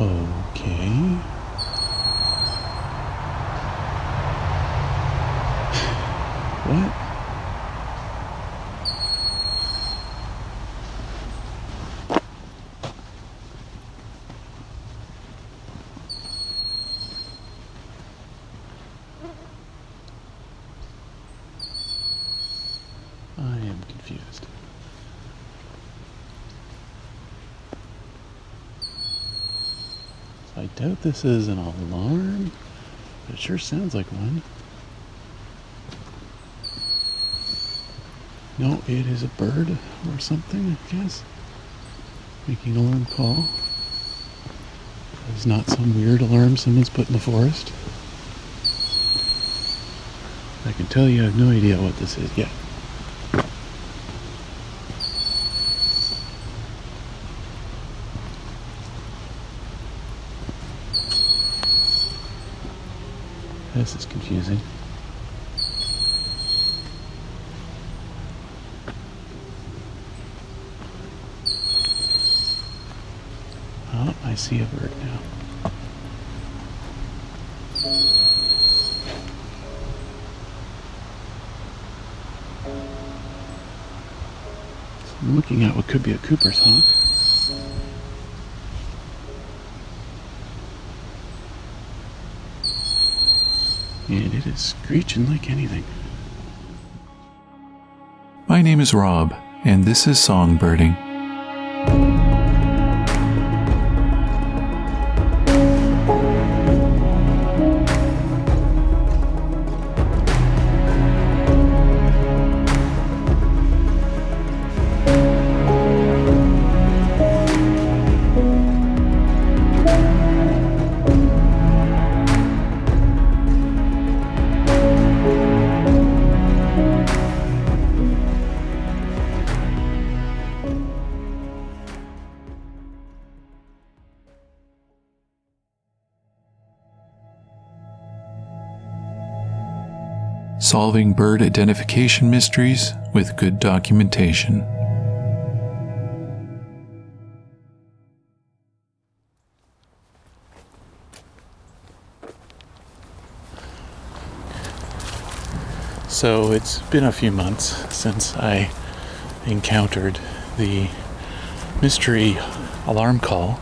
Okay. What? I am confused. I doubt this is an alarm, but it sure sounds like one. No, it is a bird or something, I guess. Making an alarm call. It's not some weird alarm someone's put in the forest. I can tell you I have no idea what this is yet. This is confusing. Oh, I see a bird now. So I'm looking at what could be a Cooper's hawk. And it is screeching like anything. My name is Rob, and this is Songbirding. Solving bird identification mysteries with good documentation. So it's been a few months since I encountered the mystery alarm call.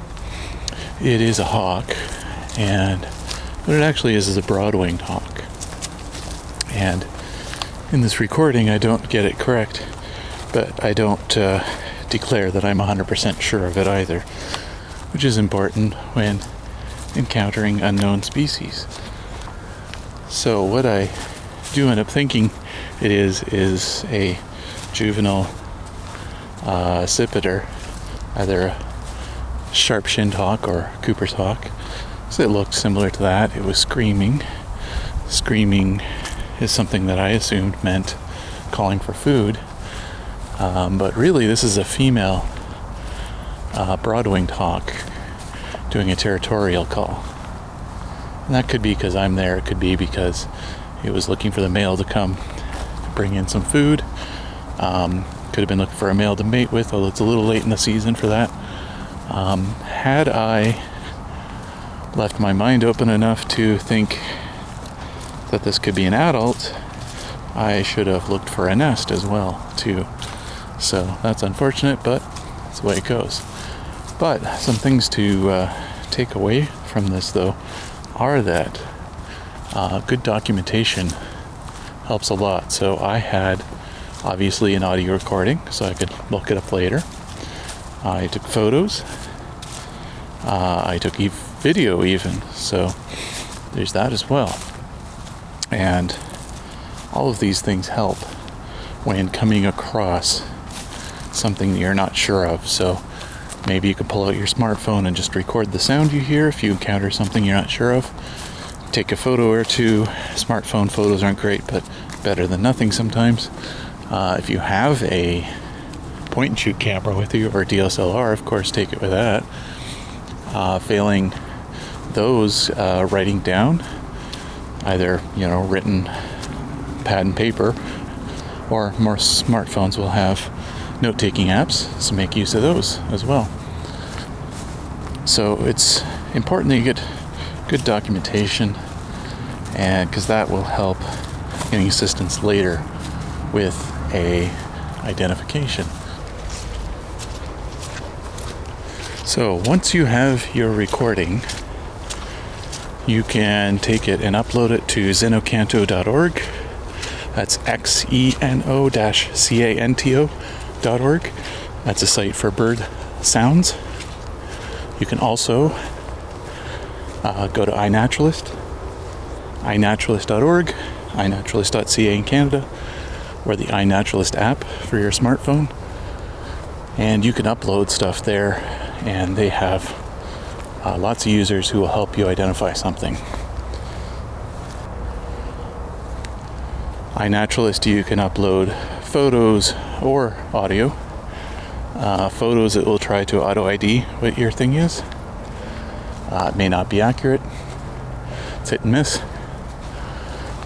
It is a hawk, and what it actually is a broad-winged hawk. And in this recording, I don't get it correct, but I don't declare that I'm 100% sure of it either, which is important when encountering unknown species. So what I do end up thinking it is a juvenile accipiter, either a sharp-shinned hawk or Cooper's hawk. So it looked similar to that. It was screaming. Screaming is something that I assumed meant calling for food, but really this is a female broad-winged hawk doing a territorial call. And that could be because I'm there. It could be because it was looking for the male to come bring in some food. Could have been looking for a male to mate with, although it's a little late in the season for that. Had I left my mind open enough to think that this could be an adult, I should have looked for a nest as well too. So that's unfortunate, but that's the way it goes. But some things to take away from this though are that good documentation helps a lot. So I had obviously an audio recording so I could look it up later. I took photos. I took video even, so there's that as well. And all of these things help when coming across something that you're not sure of. So maybe you can pull out your smartphone and just record the sound you hear if you encounter something you're not sure of. Take a photo or two. Smartphone photos aren't great, but better than nothing sometimes. If you have a point and shoot camera with you, or DSLR, of course, take it with that. Failing those, writing down, either written pad and paper, or more smartphones will have note-taking apps, so make use of those as well. So it's important that you get good documentation, and because that will help getting assistance later with a identification. So once you have your recording, you can take it and upload it to xenocanto.org. That's xeno-canto.org. That's a site for bird sounds. You can also go to iNaturalist, iNaturalist.org, iNaturalist.ca in Canada, or the iNaturalist app for your smartphone. And you can upload stuff there, and they have lots of users who will help you identify something. iNaturalist, you can upload photos or audio. Photos, it will try to auto ID what your thing is. It may not be accurate. It's hit and miss.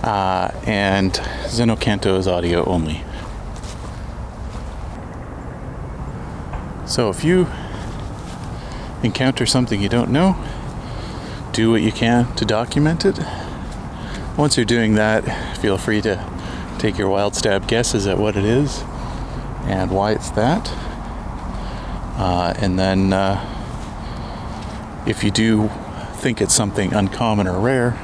And Xenocanto is audio only. So if you encounter something you don't know, do what you can to document it. Once you're doing that, feel free to take your wild stab guesses at what it is and why it's that. And then if you do think it's something uncommon or rare,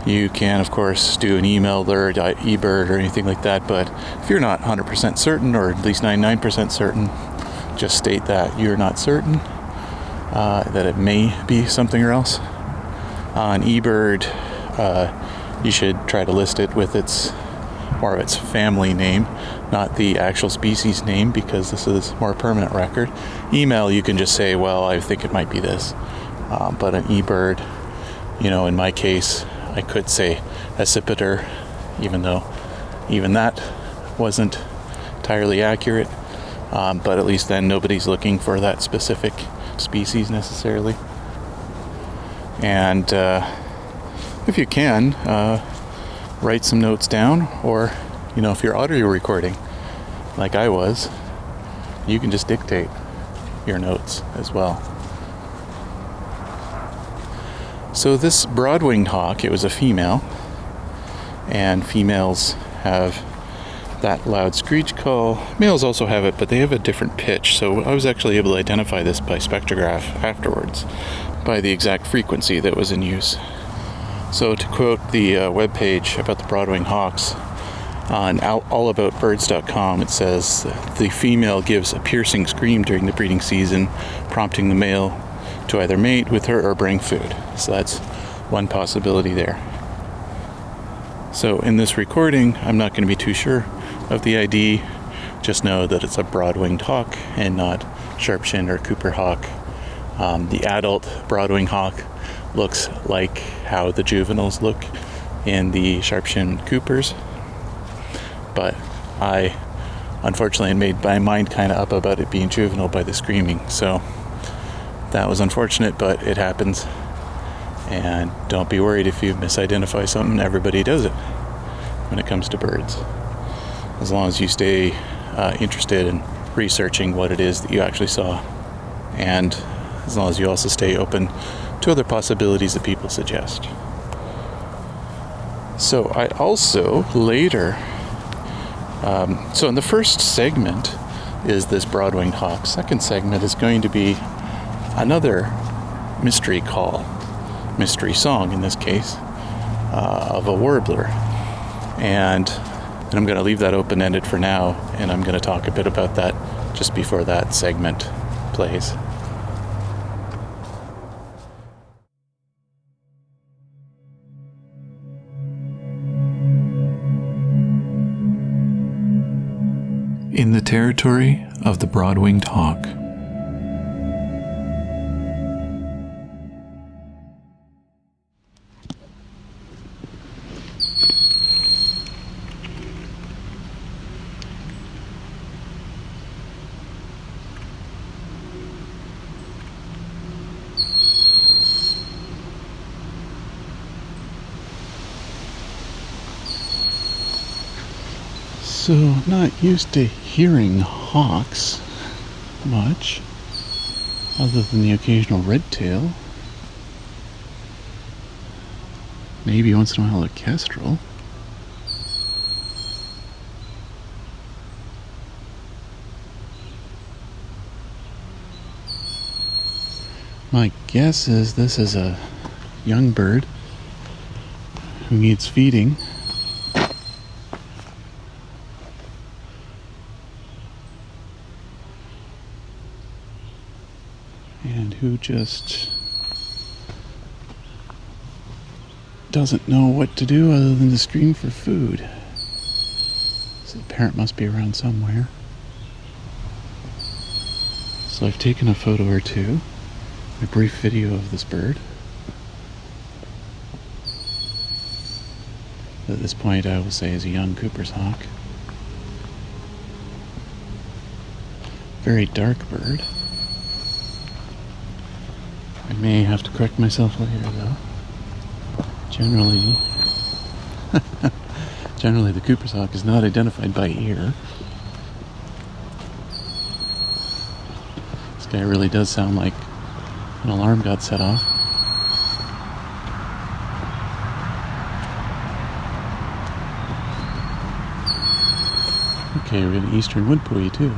you can, of course, do an email alert, eBird, or anything like that. But if you're not 100% certain, or at least 99% certain, just state that you're not certain, that it may be something or else. On eBird, you should try to list it with its family name, not the actual species name, because this is more permanent record. Email, you can just say, well, I think it might be this. But an eBird, in my case, I could say accipiter, even though even that wasn't entirely accurate. But at least then nobody's looking for that specific species necessarily. And if you can, write some notes down, or if you're audio recording like I was, you can just dictate your notes as well. So this broad-winged hawk, it was a female, and females have that loud screech call. Males also have it, but they have a different pitch. So I was actually able to identify this by spectrograph afterwards, by the exact frequency that was in use. So to quote the webpage about the broad-winged hawks, on allaboutbirds.com, it says, the female gives a piercing scream during the breeding season, prompting the male to either mate with her or bring food. So that's one possibility there. So in this recording, I'm not going to be too sure of the ID. Just know that it's a broad-winged hawk and not sharp-shinned or Cooper hawk. The adult broad-winged hawk looks like how the juveniles look in the sharp-shinned Coopers. But I, unfortunately, made my mind kind of up about it being juvenile by the screaming. So that was unfortunate, but it happens. And don't be worried if you misidentify something. Everybody does it when it comes to birds. As long as you stay interested in researching what it is that you actually saw. And as long as you also stay open to other possibilities that people suggest. So I also later... so in the first segment is this broad-winged hawk. Second segment is going to be another mystery call, mystery song in this case, of a warbler. And I'm going to leave that open-ended for now, and I'm going to talk a bit about that just before that segment plays. In the territory of the broad-winged hawk. So, not used to hearing hawks much, other than the occasional red tail. Maybe once in a while a kestrel. My guess is this is a young bird who needs feeding. And who just doesn't know what to do other than to scream for food. So the parent must be around somewhere. So I've taken a photo or two, a brief video of this bird. At this point I will say is a young Cooper's hawk. Very dark bird. I may have to correct myself later though. Generally the Cooper's hawk is not identified by ear. This guy really does sound like an alarm got set off. Okay, we got an eastern woodpooey too.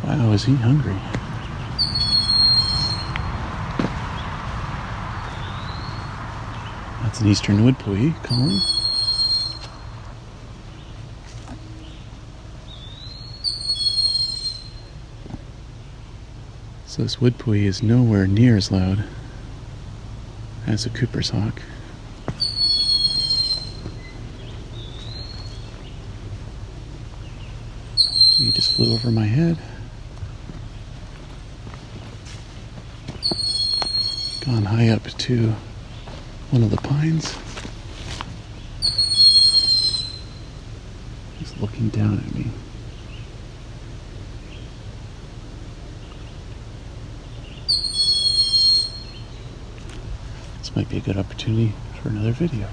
Wow, is he hungry? That's an eastern woodpooey calling. So this woodpooey is nowhere near as loud as a Cooper's hawk. He just flew over my head. Gone high up to one of the pines. He's looking down at me. This might be a good opportunity for another video.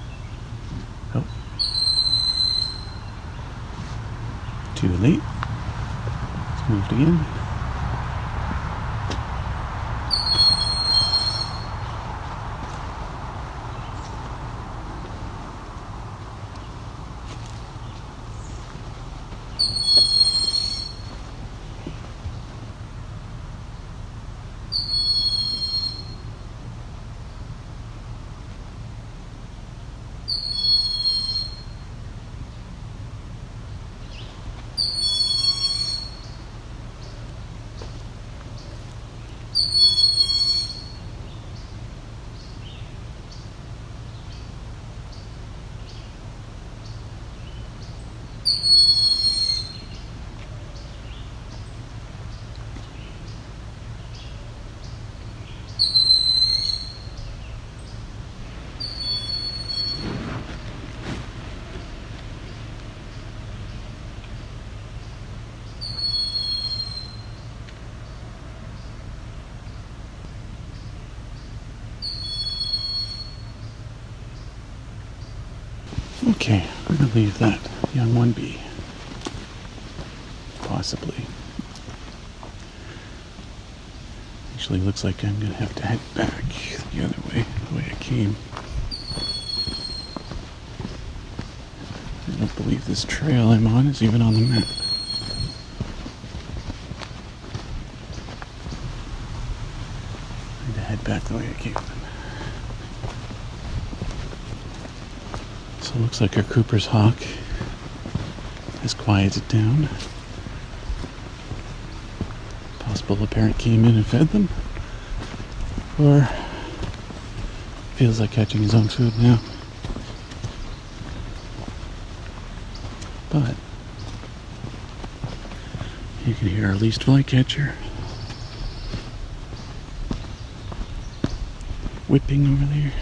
Oh. Too late. It's moved again. Okay, we're going to leave that young one be. Possibly. Actually, looks like I'm going to have to head back the other way, the way I came. I don't believe this trail I'm on is even on the map. I'm going to head back the way I came. So it looks like our Cooper's hawk has quieted down. Possible the parent came in and fed them, or feels like catching his own food now. But you can hear our least flycatcher whipping over there.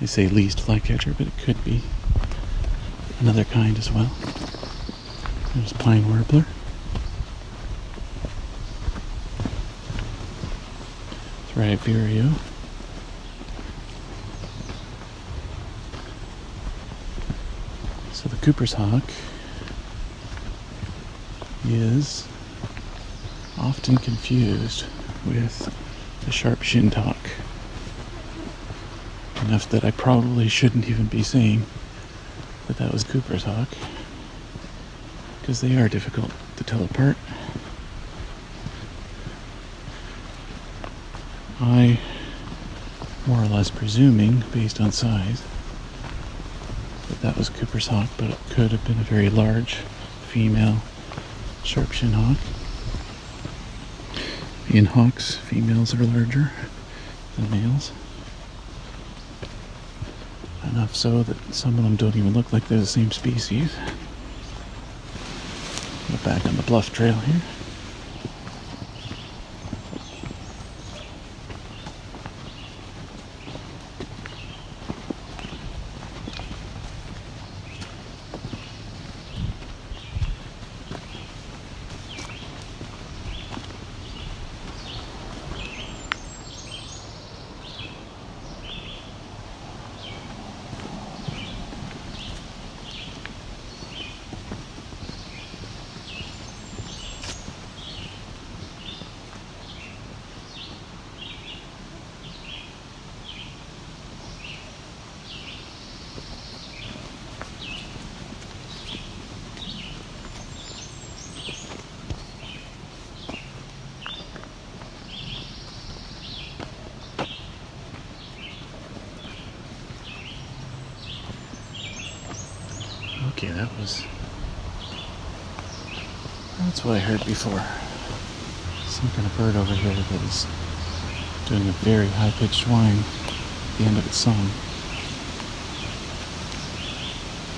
They say least flycatcher, but it could be another kind as well. There's pine warbler. Thrive vireo. So the Cooper's hawk is often confused with the sharp-shinned hawk. Enough that I probably shouldn't even be saying that that was Cooper's hawk, because they are difficult to tell apart. I, more or less presuming, based on size, that that was Cooper's hawk, but it could have been a very large female sharp-shinned hawk. In hawks, females are larger than males. Enough so that some of them don't even look like they're the same species. We're back on the bluff trail here. Okay, that's what I heard before. Some kind of bird over here that is doing a very high-pitched whine at the end of its song.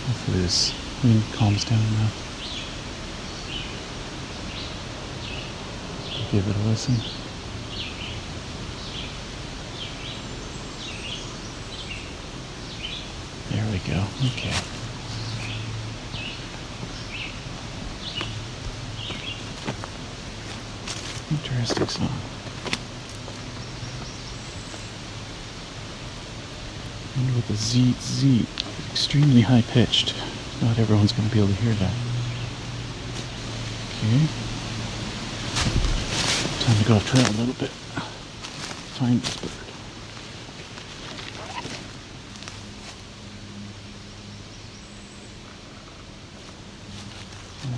Hopefully this wind calms down enough. Give it a listen. There we go. Okay. Interesting song. And with the zeet, extremely high pitched. Not everyone's going to be able to hear that. Okay. Time to go off trail a little bit. Find this bird.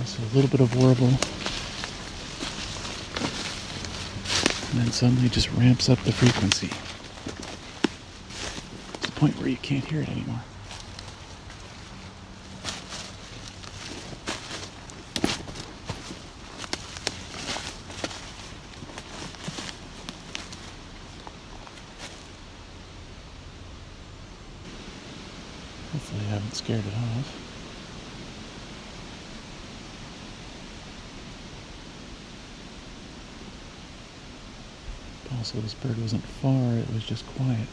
So a little bit of warble. And then suddenly just ramps up the frequency to the point where you can't hear it anymore. Hopefully I haven't scared it off. Also, this bird wasn't far, it was just quiet.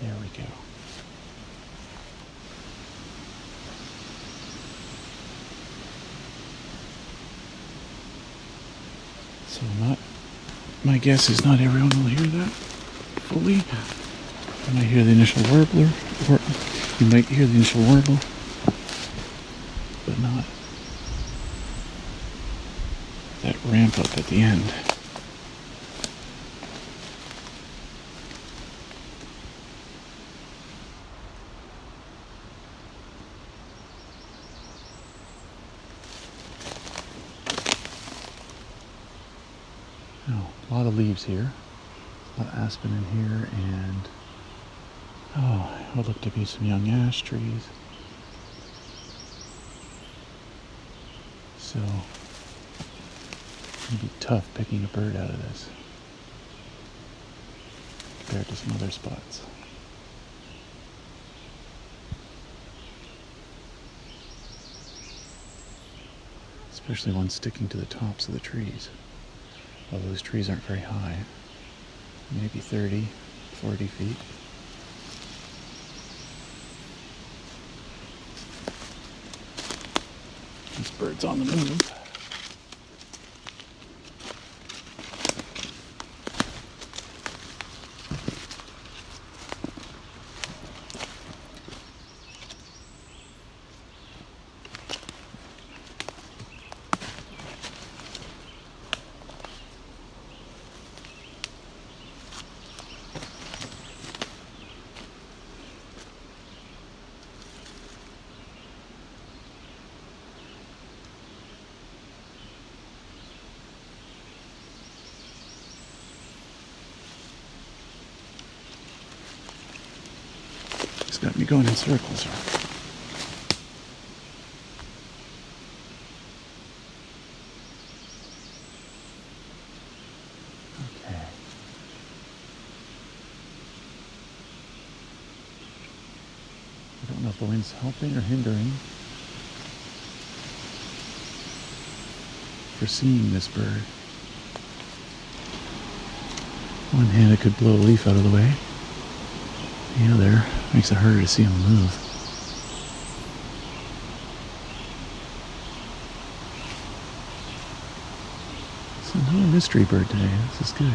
There we go. So my guess is not everyone will hear that fully. You might hear the initial warbler, or you might hear the initial warble, but not that ramp up at the end. Oh, a lot of leaves here, a lot of aspen in here, and what look to be some young ash trees. So, it'd be tough picking a bird out of this compared to some other spots. Especially one sticking to the tops of the trees. Although those trees aren't very high. Maybe 30, 40 feet. This bird's on the move. got me going in circles. Okay. I don't know if the wind's helping or hindering for seeing this bird. One hand it could blow a leaf out of the way. The other makes it harder to see him move. It's another mystery bird today. This is good.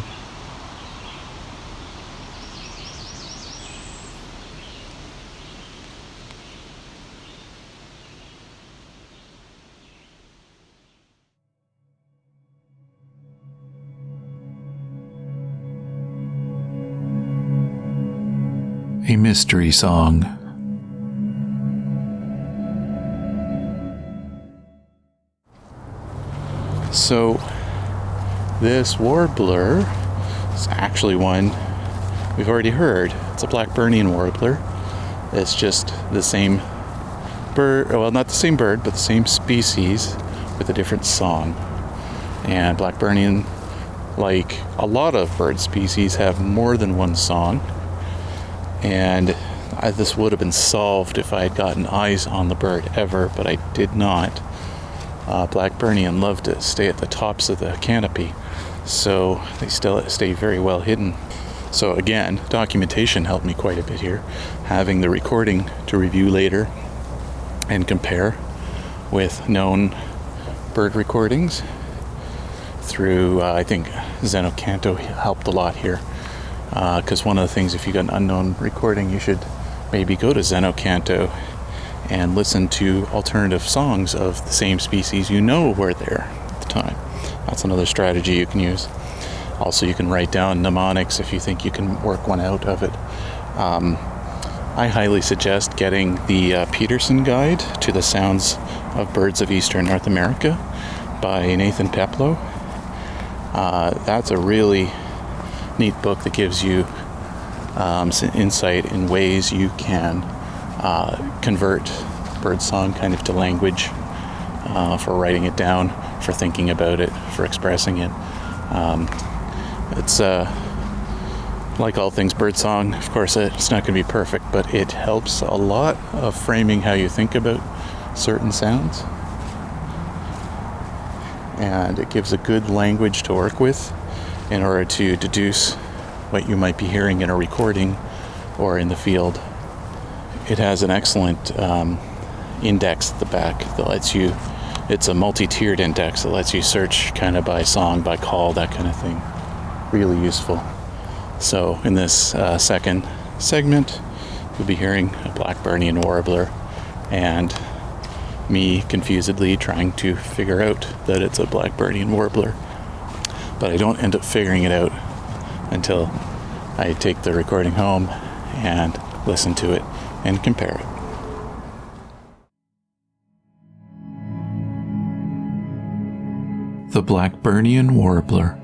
A mystery song. So this warbler is actually one we've already heard. It's a Blackburnian warbler. It's just the same bird, well, not the same bird, but the same species with a different song. And Blackburnian, like a lot of bird species, have more than one song. And this would have been solved if I had gotten eyes on the bird ever, but I did not. Blackburnian love to stay at the tops of the canopy, so they still stay very well hidden. So again, documentation helped me quite a bit here, having the recording to review later and compare with known bird recordings through, I think Zenocanto helped a lot here. Because one of the things, if you got an unknown recording, you should maybe go to Zenocanto and listen to alternative songs of the same species you know were there at the time. That's another strategy you can use. Also, you can write down mnemonics if you think you can work one out of it. I highly suggest getting the Peterson Guide to the Sounds of Birds of Eastern North America by Nathan Peplow. That's a really neat book that gives you some insight in ways you can convert birdsong kind of to language for writing it down, for thinking about it, for expressing it. It's like all things birdsong, of course it's not going to be perfect, but it helps a lot of framing how you think about certain sounds, and it gives a good language to work with in order to deduce what you might be hearing in a recording or in the field. It has an excellent index at the back that lets you, it's a multi-tiered index that lets you search kind of by song, by call, that kind of thing. Really useful. So in this second segment, you'll be hearing a Blackburnian warbler and me confusedly trying to figure out that it's a Blackburnian warbler. But I don't end up figuring it out until I take the recording home and listen to it and compare it. The Blackburnian warbler.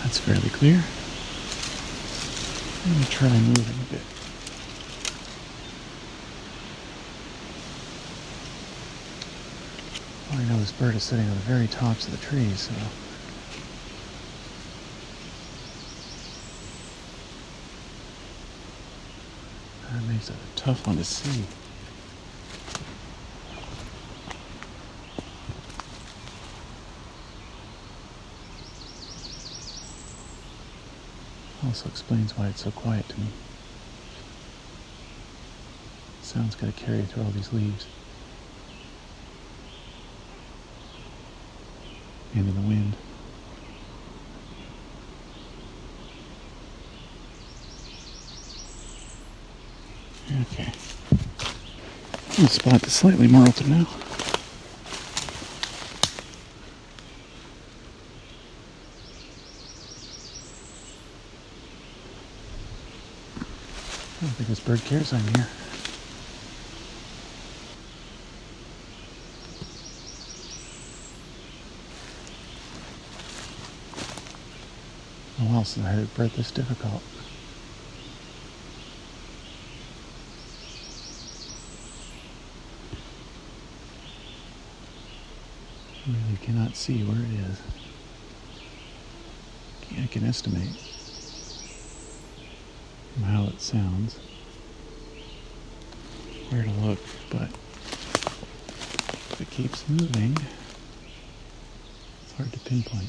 That's fairly clear. Let me try moving a bit. Well, I know this bird is sitting on the very tops of the trees, so that makes it a tough one to see. Also explains why it's so quiet to me. Sound's got to carry through all these leaves and in the wind. Okay. The spot is slightly more open now. I don't think this bird cares I'm here. else that had bird this difficult. I really cannot see where it is. I can estimate from how it sounds where to look, but if it keeps moving, it's hard to pinpoint.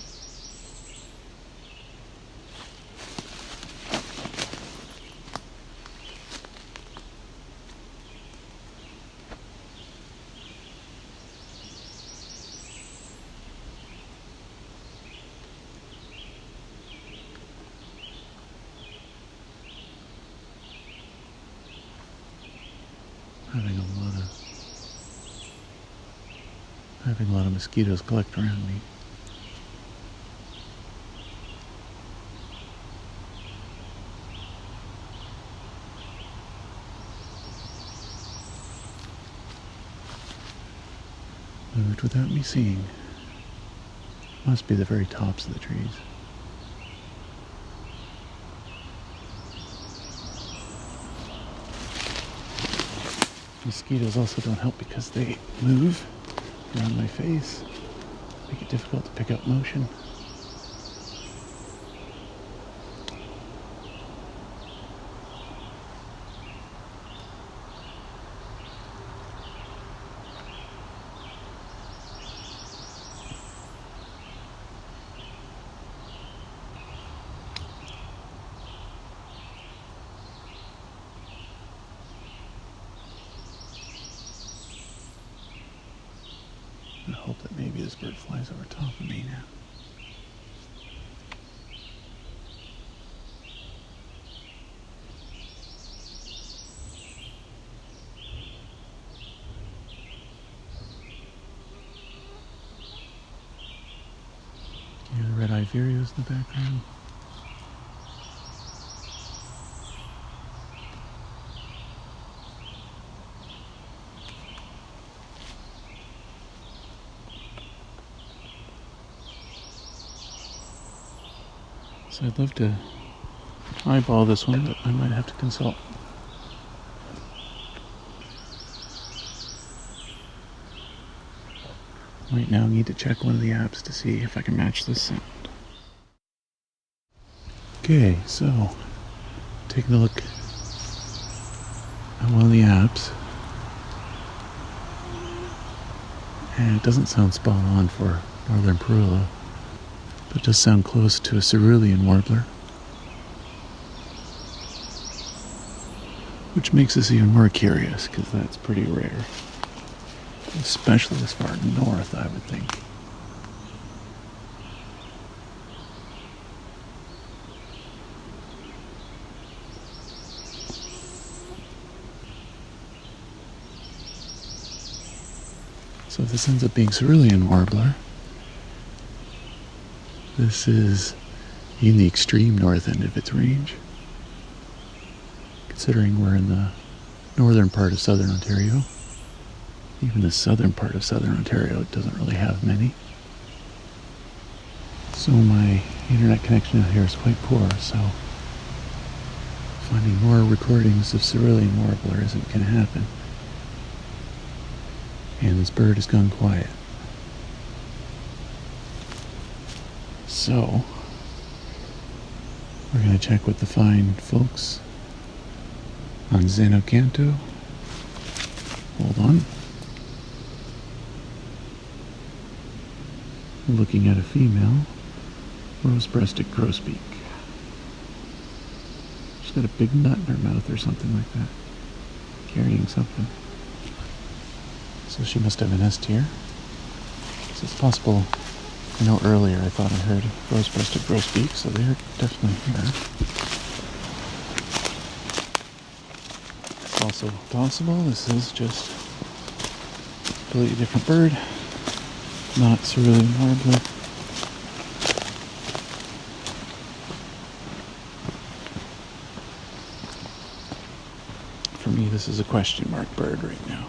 Having a lot of mosquitoes collect around me. Moved without me seeing. Must be the very tops of the trees. Mosquitoes also don't help because they move around my face, make it difficult to pick up motion. I hope that maybe this bird flies over top of me now. Can you hear the red-eyed vireos in the background? So I'd love to eyeball this one, but I might have to consult. Right now I need to check one of the apps to see if I can match this sound. Okay, so taking a look at one of the apps, and it doesn't sound spot on for northern parula, but it does sound close to a cerulean warbler, which makes us even more curious because that's pretty rare, especially this far north, I would think. So if this ends up being cerulean warbler, this is in the extreme north end of its range, considering we're in the northern part of southern Ontario. Even the southern part of southern Ontario doesn't really have many. So my internet connection out here is quite poor, so finding more recordings of cerulean warbler isn't going to happen. And this bird has gone quiet. So, we're going to check with the fine folks on Xenocanto. Hold on. We're looking at a female rose-breasted grosbeak. She's got a big nut in her mouth or something like that, carrying something. So she must have a nest here. So it's possible. I know earlier I thought I heard rose-breasted grosbeak, so they're definitely here. It's also possible this is just a completely different bird, not cerulean warbler. For me, this is a question mark bird right now.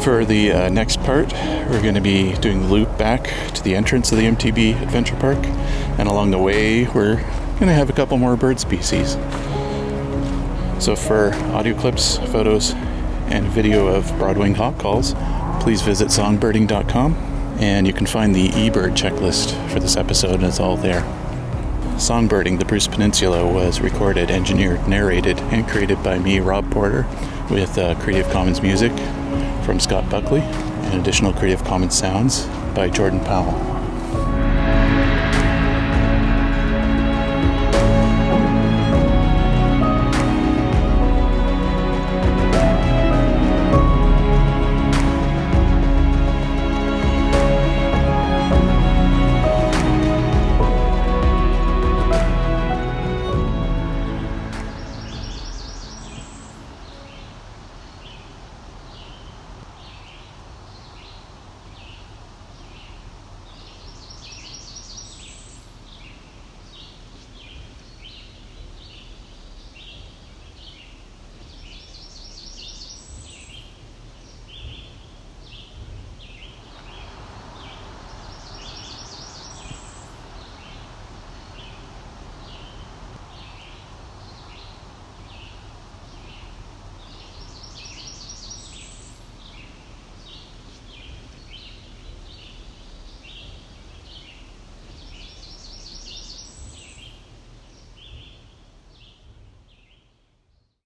For the next part, we're going to be doing the loop back to the entrance of the MTB Adventure Park, and along the way we're going to have a couple more bird species. So for audio clips, photos, and video of broad-winged hawk calls, please visit songbirding.com, and you can find the eBird checklist for this episode, and it's all there. Songbirding, the Bruce Peninsula, was recorded, engineered, narrated, and created by me, Rob Porter, with Creative Commons music from Scott Buckley and additional Creative Commons sounds by Jordan Powell.